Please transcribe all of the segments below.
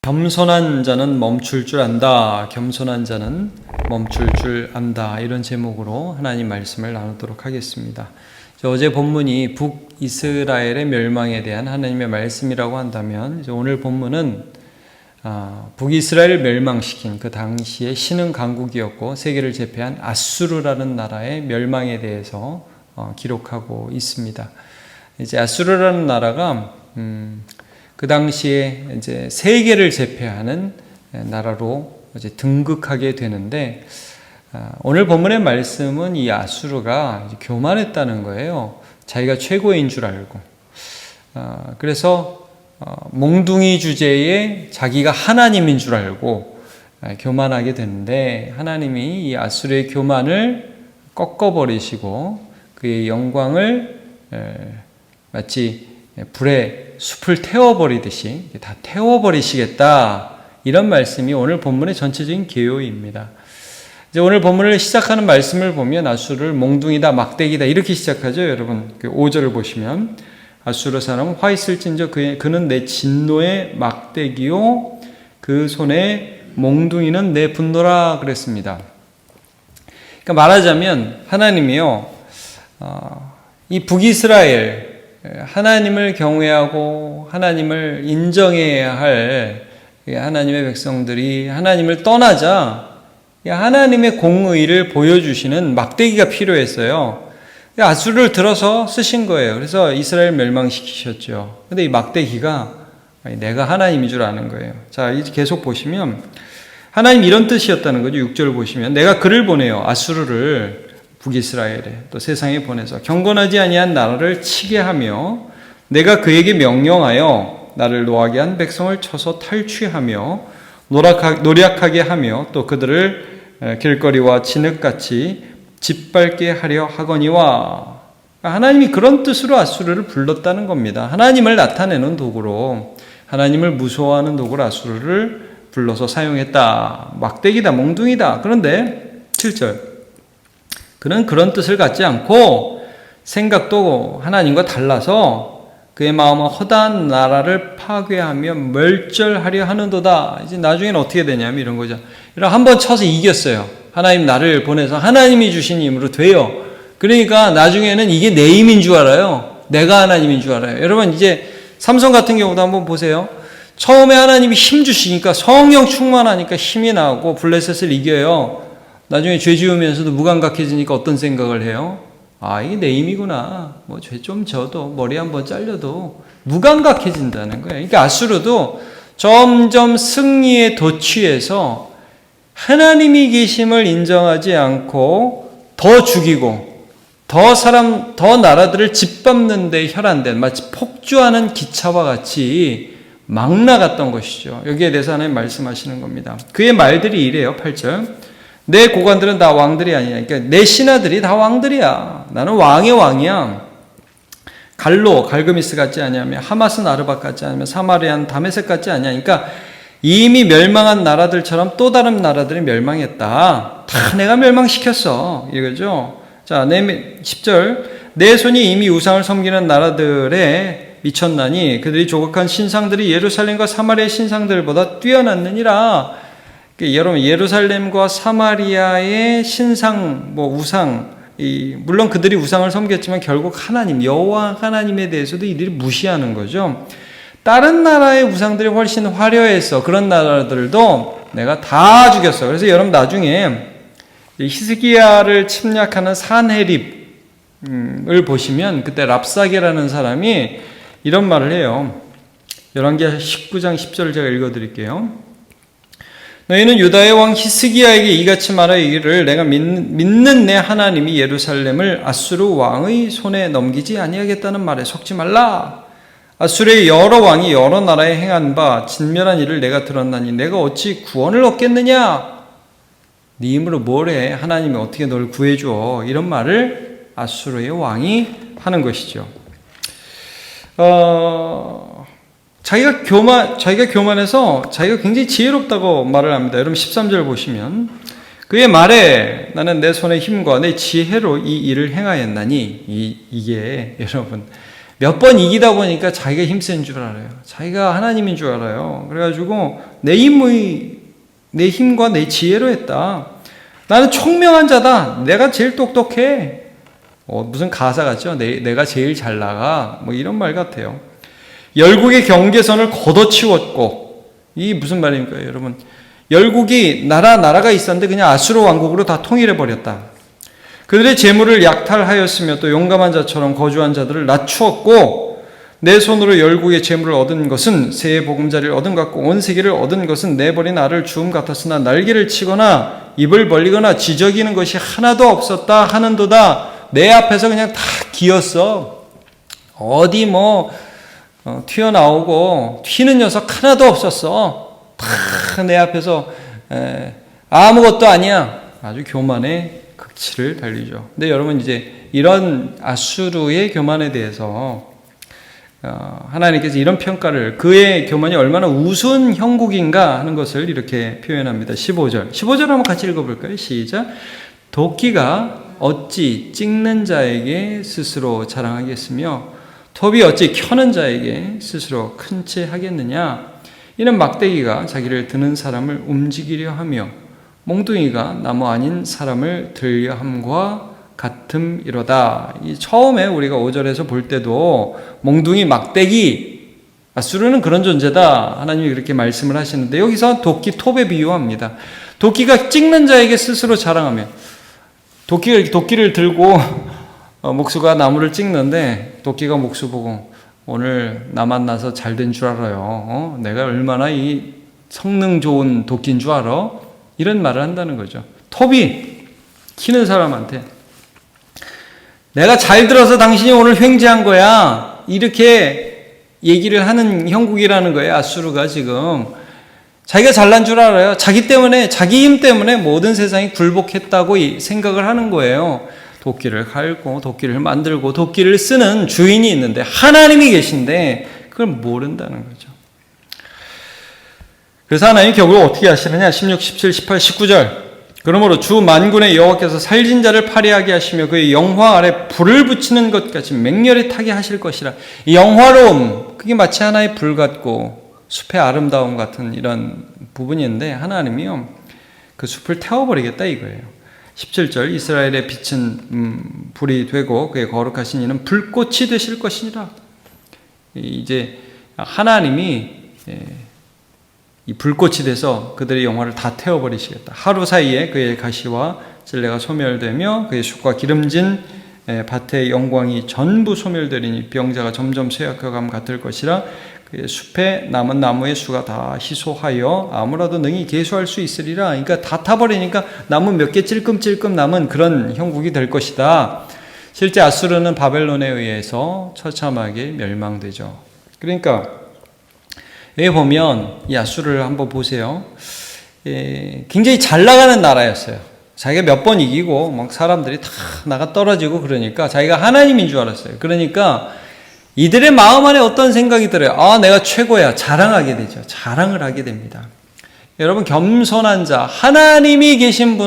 겸손한 자는 멈출 줄 안다. 겸손한 자는 멈출 줄 안다. 이런 제목으로 하나님 말씀을 나누도록 하겠습니다. 어제 본문이 북이스라엘의 멸망에 대한 하나님의 말씀이라고 한다면 오늘 본문은 북이스라엘을 멸망시킨 그 당시의 신흥 강국이었고 세계를 제패한 아수르라는 나라의 멸망에 대해서 기록하고 있습니다. 이제 아수르라는 나라가 그 당시에 이제 세계를 제패하는 나라로 이제 등극하게 되는데 오늘 본문의 말씀은 이 아수르가 교만했다는 거예요. 자기가 최고인 줄 알고. 그래서 몽둥이 주제에 자기가 하나님인 줄 알고 교만하게 되는데 하나님이 이 아수르의 교만을 꺾어버리시고 그의 영광을 마치 불에 숲을 태워버리듯이 다 태워버리시겠다. 이런 말씀이 오늘 본문의 전체적인 개요입니다. 이제 오늘 본문을 시작하는 말씀을 보면 아수르를 몽둥이다, 막대기다 이렇게 시작하죠. 여러분 5절을 보시면 아수르 사람은 화 있을진저 그는 내 진노의 막대기요 그 손에 몽둥이는 내 분노라 그랬습니다. 그러니까 말하자면 하나님이요 이 북이스라엘 하나님을 경외하고 하나님을 인정해야 할 하나님의 백성들이 하나님을 떠나자 하나님의 공의를 보여주시는 막대기가 필요했어요. 아수르를 들어서 쓰신 거예요. 그래서 이스라엘 멸망시키셨죠. 근데 이 막대기가 내가 하나님인 줄 아는 거예요. 자, 이제 계속 보시면 하나님 이런 뜻이었다는 거죠. 6절을 보시면 내가 그를 보내요. 아수르를 북이스라엘에 또 세상에 보내서 경건하지 아니한 나라를 치게 하며 내가 그에게 명령하여 나를 노하게 한 백성을 쳐서 탈취하며 노략하게 하며 또 그들을 길거리와 진흙같이 짓밟게 하려 하거니와 하나님이 그런 뜻으로 아수르를 불렀다는 겁니다. 하나님을 나타내는 도구로 하나님을 무서워하는 도구로 아수르를 불러서 사용했다. 막대기다, 몽둥이다. 그런데 7절 그는 그런 뜻을 갖지 않고 생각도 하나님과 달라서 그의 마음은 허다한 나라를 파괴하며 멸절하려 하는도다. 이제 나중에는 어떻게 되냐면 이런 거죠. 한번 쳐서 이겼어요. 하나님 나를 보내서 하나님이 주신 힘으로 돼요. 그러니까 나중에는 이게 내 힘인 줄 알아요. 내가 하나님인 줄 알아요. 여러분 이제 삼손 같은 경우도 한번 보세요. 처음에 하나님이 힘 주시니까 성령 충만하니까 힘이 나고 블레셋을 이겨요. 나중에 죄 지으면서도 무감각해지니까 어떤 생각을 해요? 이게 내 힘이구나. 죄 좀 져도 머리 한번 잘려도 무감각해진다는 거예요. 그러니까 아수르도 점점 승리에 도취해서 하나님이 계심을 인정하지 않고 더 죽이고 더 나라들을 짓밟는 데 혈안된 마치 폭주하는 기차와 같이 막 나갔던 것이죠. 여기에 대해서 하나님 말씀하시는 겁니다. 그의 말들이 이래요. 8절 내 고관들은 다 왕들이 아니냐. 그러니까 내 신하들이 다 왕들이야. 나는 왕의 왕이야. 갈로, 갈그미스 같지 않냐며 하맛은 아르밧 같지 않냐며 사마리아는 다메섹 같지 않냐. 그러니까 이미 멸망한 나라들처럼 또 다른 나라들이 멸망했다. 다 내가 멸망시켰어. 이거죠. 자, 10절 내 손이 이미 우상을 섬기는 나라들에 미쳤나니 그들이 조각한 신상들이 예루살렘과 사마리아의 신상들보다 뛰어났느니라. 여러분 예루살렘과 사마리아의 신상 우상 물론 그들이 우상을 섬겼지만 결국 하나님 여호와 하나님에 대해서도 이들이 무시하는 거죠. 다른 나라의 우상들이 훨씬 화려해서 그런 나라들도 내가 다 죽였어. 그래서 여러분 나중에 히스기야를 침략하는 산헤립을 보시면 그때 랍사게라는 사람이 이런 말을 해요. 열왕기하 19장 10절을 제가 읽어드릴게요. 너희는 유다의 왕 히스기야에게 이같이 말하기를 내가 믿는 내 하나님이 예루살렘을 아수르 왕의 손에 넘기지 아니하겠다는 말에 속지 말라. 아수르의 여러 왕이 여러 나라에 행한 바 진멸한 일을 내가 들었나니 내가 어찌 구원을 얻겠느냐. 네 힘으로 뭘 해. 하나님이 어떻게 널 구해줘. 이런 말을 아수르의 왕이 하는 것이죠. 자기가 교만해서 자기가 굉장히 지혜롭다고 말을 합니다. 여러분 13절 보시면 그의 말에 나는 내 손의 힘과 내 지혜로 이 일을 행하였나니 이게 여러분 몇 번 이기다 보니까 자기가 힘센 줄 알아요. 자기가 하나님인 줄 알아요. 그래가지고 내 힘과 내 지혜로 했다. 나는 총명한 자다. 내가 제일 똑똑해. 무슨 가사 같죠? 내가 제일 잘 나가. 뭐 이런 말 같아요. 열국의 경계선을 걷어치웠고, 이게 무슨 말입니까, 여러분? 열국이 나라가 있었는데 그냥 아수르 왕국으로 다 통일해 버렸다. 그들의 재물을 약탈하였으며 또 용감한 자처럼 거주한 자들을 낮추었고, 내 손으로 열국의 재물을 얻은 것은 새의 보금자리를 얻은 것 같고 온 세계를 얻은 것은 내버린 알을 주음 같았으나 날개를 치거나 입을 벌리거나 지저귀는 것이 하나도 없었다 하는도다. 내 앞에서 그냥 다 기었어. 어디 튀어나오고 튀는 녀석 하나도 없었어. 다 내 앞에서 아무것도 아니야. 아주 교만의 극치를 달리죠. 근데 여러분, 이제 이런 아수르의 교만에 대해서 하나님께서 이런 평가를, 그의 교만이 얼마나 우스운 형국인가 하는 것을 이렇게 표현합니다. 15절 한번 같이 읽어볼까요? 시작. 도끼가 어찌 찍는 자에게 스스로 자랑하겠으며 톱이 어찌 켜는 자에게 스스로 큰 채 하겠느냐. 이는 막대기가 자기를 드는 사람을 움직이려 하며 몽둥이가 나무 아닌 사람을 들려 함과 같음이로다. 처음에 우리가 5절에서 볼 때도 몽둥이, 막대기, 아수르는 그런 존재다. 하나님이 그렇게 말씀을 하시는데 여기서 도끼, 톱에 비유합니다. 도끼가 찍는 자에게 스스로 자랑하며, 도끼를 들고 목수가 나무를 찍는데 도끼가 목수 보고 오늘 나 만나서 잘 된 줄 알아요. 내가 얼마나 이 성능 좋은 도끼인 줄 알아? 이런 말을 한다는 거죠. 톱이 키는 사람한테 내가 잘 들어서 당신이 오늘 횡재한 거야. 이렇게 얘기를 하는 형국이라는 거예요. 아수르가 지금. 자기가 잘난 줄 알아요. 자기 힘 때문에 모든 세상이 굴복했다고 생각을 하는 거예요. 도끼를 갈고 도끼를 만들고 도끼를 쓰는 주인이 있는데 하나님이 계신데 그걸 모른다는 거죠. 그래서 하나님이 결국 어떻게 하시느냐. 16, 17, 18, 19절. 그러므로 주 만군의 여호와께서 살진 자를 파리하게 하시며 그의 영화 아래 불을 붙이는 것 같이 맹렬히 타게 하실 것이라. 이 영화로움, 그게 마치 하나의 불 같고 숲의 아름다움 같은 이런 부분인데 하나님이요, 그 숲을 태워버리겠다 이거예요. 17절. 이스라엘의 빛은 불이 되고 그의 거룩하신 이는 불꽃이 되실 것이니라. 이제 하나님이 이 불꽃이 돼서 그들의 영화를 다 태워버리시겠다. 하루 사이에 그의 가시와 찔레가 소멸되며 그의 숲과 기름진 밭의 영광이 전부 소멸되리니 병자가 점점 쇠약해감 같을 것이라. 그의 숲에 남은 나무의 수가 다 희소하여 아무라도 능히 계수할 수 있으리라. 그러니까 다 타버리니까 나무 몇 개 찔끔찔끔 남은 그런 형국이 될 것이다. 실제 아수르는 바벨론에 의해서 처참하게 멸망되죠. 그러니까 여기 보면 이 아수르를 한번 보세요. 굉장히 잘 나가는 나라였어요. 자기가 몇 번 이기고 막 사람들이 다 나가 떨어지고 그러니까 자기가 하나님인 줄 알았어요. 그러니까 이들의 마음 안에 어떤 생각이 들어요? 내가 최고야. 자랑하게 되죠. 자랑을 하게 됩니다. 여러분, 겸손한 자, 하나님이 계신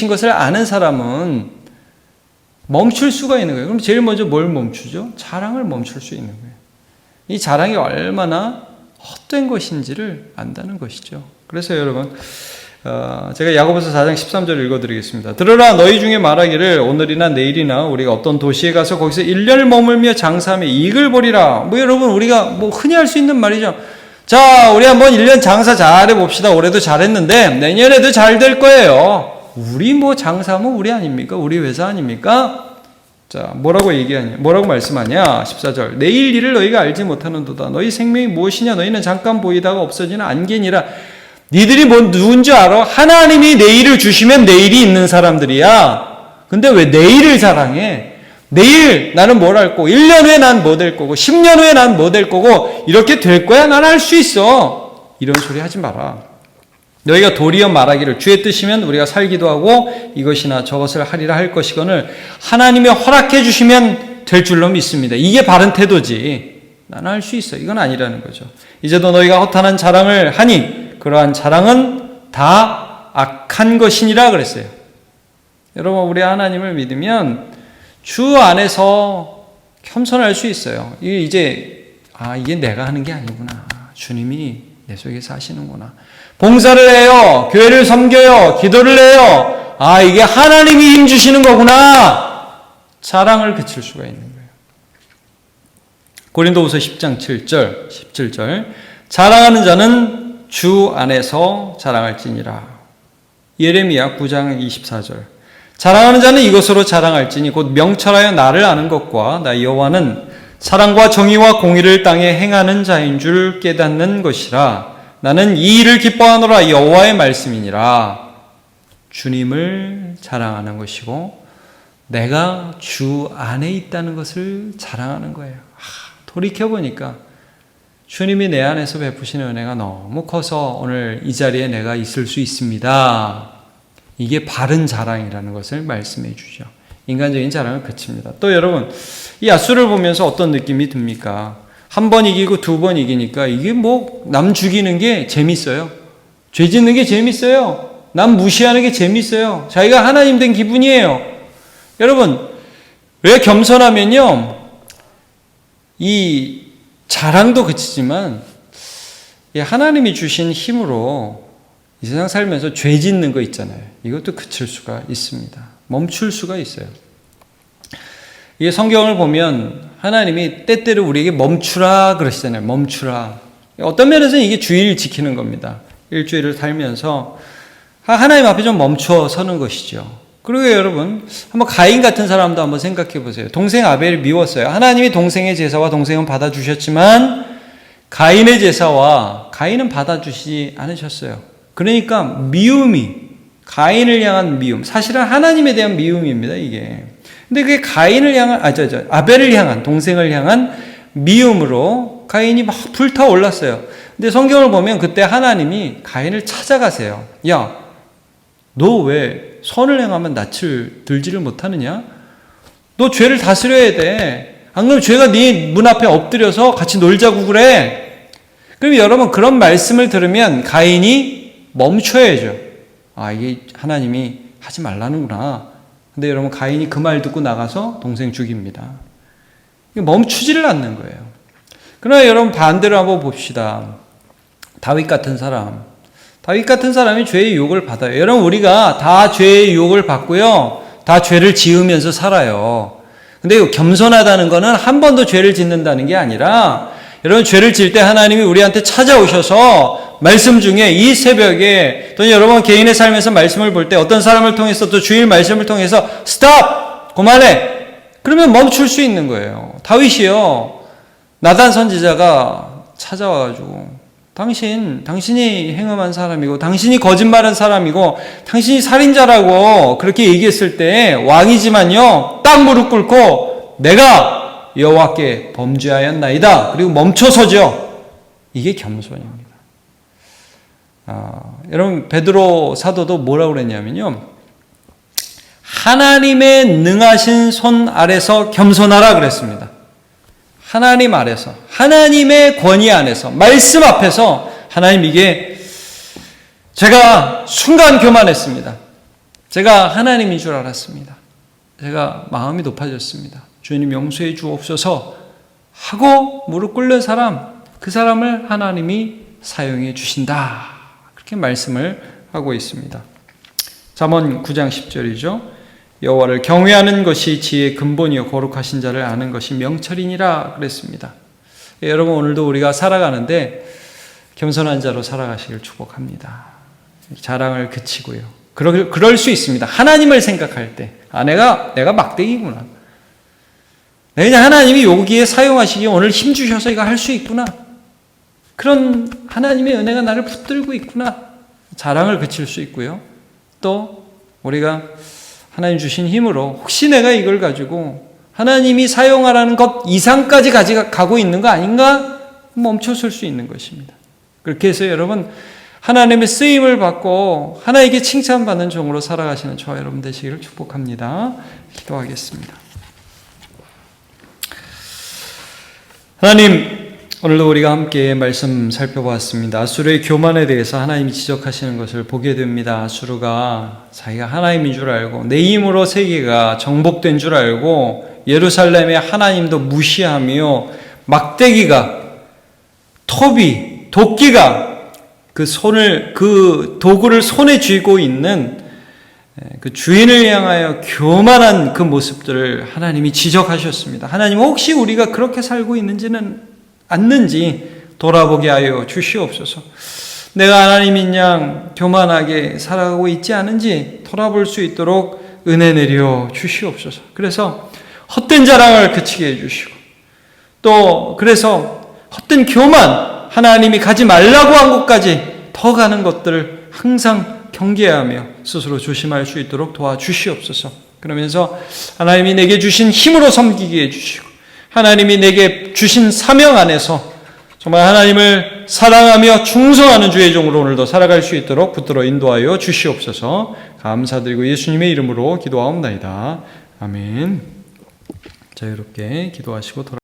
것을 아는 사람은 멈출 수가 있는 거예요. 그럼 제일 먼저 뭘 멈추죠? 자랑을 멈출 수 있는 거예요. 이 자랑이 얼마나 헛된 것인지를 안다는 것이죠. 그래서 여러분, 제가 야고보서 4장 13절 읽어드리겠습니다. 들으라, 너희 중에 말하기를 오늘이나 내일이나 우리가 어떤 도시에 가서 거기서 1년을 머물며 장사하며 이익을 보리라. 여러분, 우리가 흔히 할 수 있는 말이죠. 자, 우리 한번 1년 장사 잘해 봅시다. 올해도 잘했는데 내년에도 잘 될 거예요. 우리 장사하면 우리 아닙니까? 우리 회사 아닙니까? 자, 뭐라고 말씀하냐? 14절. 내일 일을 너희가 알지 못하는도다. 너희 생명이 무엇이냐? 너희는 잠깐 보이다가 없어지는 안개니라. 니들이 누군지 알아? 하나님이 내일을 주시면 내일이 있는 사람들이야. 근데 왜 내일을 자랑해? 내일 나는 뭘 할 거고, 1년 후에 난 뭐 될 거고, 10년 후에 난 뭐 될 거고, 이렇게 될 거야? 난 할 수 있어. 이런 소리 하지 마라. 너희가 도리어 말하기를 주의 뜻이면 우리가 살기도 하고 이것이나 저것을 하리라 할 것이거늘 하나님이 허락해 주시면 될 줄로 믿습니다. 이게 바른 태도지. 나는 할 수 있어. 이건 아니라는 거죠. 이제도 너희가 허탄한 자랑을 하니 그러한 자랑은 다 악한 것이니라 그랬어요. 여러분, 우리 하나님을 믿으면 주 안에서 겸손할 수 있어요. 이제 이게 내가 하는 게 아니구나. 주님이 내 속에서 하시는구나. 봉사를 해요. 교회를 섬겨요. 기도를 해요. 이게 하나님이 힘 주시는 거구나. 자랑을 그칠 수가 있는 거예요. 고린도후서 10장 7절, 17절. 자랑하는 자는 주 안에서 자랑할지니라. 예레미야 9장 24절. 자랑하는 자는 이것으로 자랑할지니 곧 명철하여 나를 아는 것과 나 여호와는 사랑과 정의와 공의를 땅에 행하는 자인 줄 깨닫는 것이라. 나는 이 일을 기뻐하노라. 여호와의 말씀이니라. 주님을 자랑하는 것이고 내가 주 안에 있다는 것을 자랑하는 거예요. 돌이켜보니까 주님이 내 안에서 베푸시는 은혜가 너무 커서 오늘 이 자리에 내가 있을 수 있습니다. 이게 바른 자랑이라는 것을 말씀해 주죠. 인간적인 자랑을 그칩니다. 또 여러분, 이 야수를 보면서 어떤 느낌이 듭니까? 한 번 이기고 두 번 이기니까 이게 남 죽이는 게 재밌어요. 죄 짓는 게 재밌어요. 남 무시하는 게 재밌어요. 자기가 하나님 된 기분이에요. 여러분, 왜 겸손하면요, 이 자랑도 그치지만 하나님이 주신 힘으로 이 세상 살면서 죄 짓는 거 있잖아요. 이것도 그칠 수가 있습니다. 멈출 수가 있어요. 이게 성경을 보면 하나님이 때때로 우리에게 멈추라 그러시잖아요. 멈추라. 어떤 면에서는 이게 주의를 지키는 겁니다. 일주일을 살면서 하나님 앞에 좀 멈춰 서는 것이죠. 그리고 여러분, 한번 가인 같은 사람도 한번 생각해 보세요. 동생 아벨을 미웠어요. 하나님이 동생의 제사와 동생은 받아주셨지만 가인의 제사와 가인은 받아주시지 않으셨어요. 그러니까 미움이, 가인을 향한 미움, 사실은 하나님에 대한 미움입니다, 이게. 근데 그게 가인을 향한, 아벨을 향한, 동생을 향한 미움으로 가인이 막 불타올랐어요. 근데 성경을 보면 그때 하나님이 가인을 찾아가세요. 야, 너 왜 선을 행하면 낯을 들지를 못하느냐? 너 죄를 다스려야 돼. 안 그러면 죄가 네 문 앞에 엎드려서 같이 놀자고 그래. 그럼 여러분, 그런 말씀을 들으면 가인이 멈춰야죠. 이게 하나님이 하지 말라는구나. 근데 여러분, 가인이 그 말 듣고 나가서 동생 죽입니다. 멈추지를 않는 거예요. 그러나 여러분, 반대로 한번 봅시다. 다윗 같은 사람이 죄의 유혹을 받아요. 여러분, 우리가 다 죄의 유혹을 받고요, 다 죄를 지으면서 살아요. 근데 겸손하다는 거는 한 번도 죄를 짓는다는 게 아니라, 여러분, 죄를 지을 때 하나님이 우리한테 찾아오셔서 말씀 중에 이 새벽에, 또는 여러분 개인의 삶에서 말씀을 볼 때 어떤 사람을 통해서 또 주일 말씀을 통해서 스톱! 그만해! 그러면 멈출 수 있는 거예요. 다윗이요, 나단 선지자가 찾아와가지고 당신이 행음한 사람이고, 당신이 거짓말한 사람이고, 당신이 살인자라고 그렇게 얘기했을 때 왕이지만요, 딱 무릎 꿇고 내가 여호와께 범죄하였나이다. 그리고 멈춰서죠. 이게 겸손입니다. 여러분, 베드로 사도도 뭐라고 그랬냐면요, 하나님의 능하신 손 아래서 겸손하라 그랬습니다. 하나님 아래서, 하나님의 권위 안에서, 말씀 앞에서, 하나님, 이게 제가 순간 교만했습니다. 제가 하나님인 줄 알았습니다. 제가 마음이 높아졌습니다. 주님 용서해 주옵소서 하고 무릎 꿇는 사람, 그 사람을 하나님이 사용해 주신다. 그렇게 말씀을 하고 있습니다. 잠언 9장 10절이죠. 여호와를 경외하는 것이 지혜의 근본이요 거룩하신 자를 아는 것이 명철이니라 그랬습니다. 여러분, 오늘도 우리가 살아가는데 겸손한 자로 살아가시길 축복합니다. 자랑을 그치고요. 그럴 수 있습니다. 하나님을 생각할 때, 내가 막대기구나. 그냥 하나님이 여기에 사용하시기에 오늘 힘 주셔서 이거 할 수 있구나. 그런 하나님의 은혜가 나를 붙들고 있구나. 자랑을 그칠 수 있고요. 또 우리가 하나님 주신 힘으로 혹시 내가 이걸 가지고 하나님이 사용하라는 것 이상까지 가고 있는 거 아닌가? 멈춰설 수 있는 것입니다. 그렇게 해서 여러분, 하나님의 쓰임을 받고 하나님께 칭찬받는 종으로 살아가시는 저와 여러분 되시기를 축복합니다. 기도하겠습니다. 하나님, 오늘도 우리가 함께 말씀 살펴보았습니다. 아수르의 교만에 대해서 하나님이 지적하시는 것을 보게 됩니다. 아수르가 자기가 하나님인 줄 알고 내 힘으로 세계가 정복된 줄 알고 예루살렘의 하나님도 무시하며 막대기가, 톱이, 도끼가 그 도구를 손에 쥐고 있는 그 주인을 향하여 교만한 그 모습들을 하나님이 지적하셨습니다. 하나님 혹시 우리가 그렇게 살고 있는지는 않는지 돌아보게 하여 주시옵소서. 내가 하나님인 양 교만하게 살아가고 있지 않은지 돌아볼 수 있도록 은혜 내려 주시옵소서. 그래서 헛된 자랑을 그치게 해주시고, 또 그래서 헛된 교만, 하나님이 가지 말라고 한 곳까지 더 가는 것들을 항상 경계하며 스스로 조심할 수 있도록 도와주시옵소서. 그러면서 하나님이 내게 주신 힘으로 섬기게 해주시고, 하나님이 내게 주신 사명 안에서 정말 하나님을 사랑하며 충성하는 주의 종으로 오늘도 살아갈 수 있도록 붙들어 인도하여 주시옵소서. 감사드리고 예수님의 이름으로 기도하옵나이다. 아멘. 자유롭게 기도하시고 돌아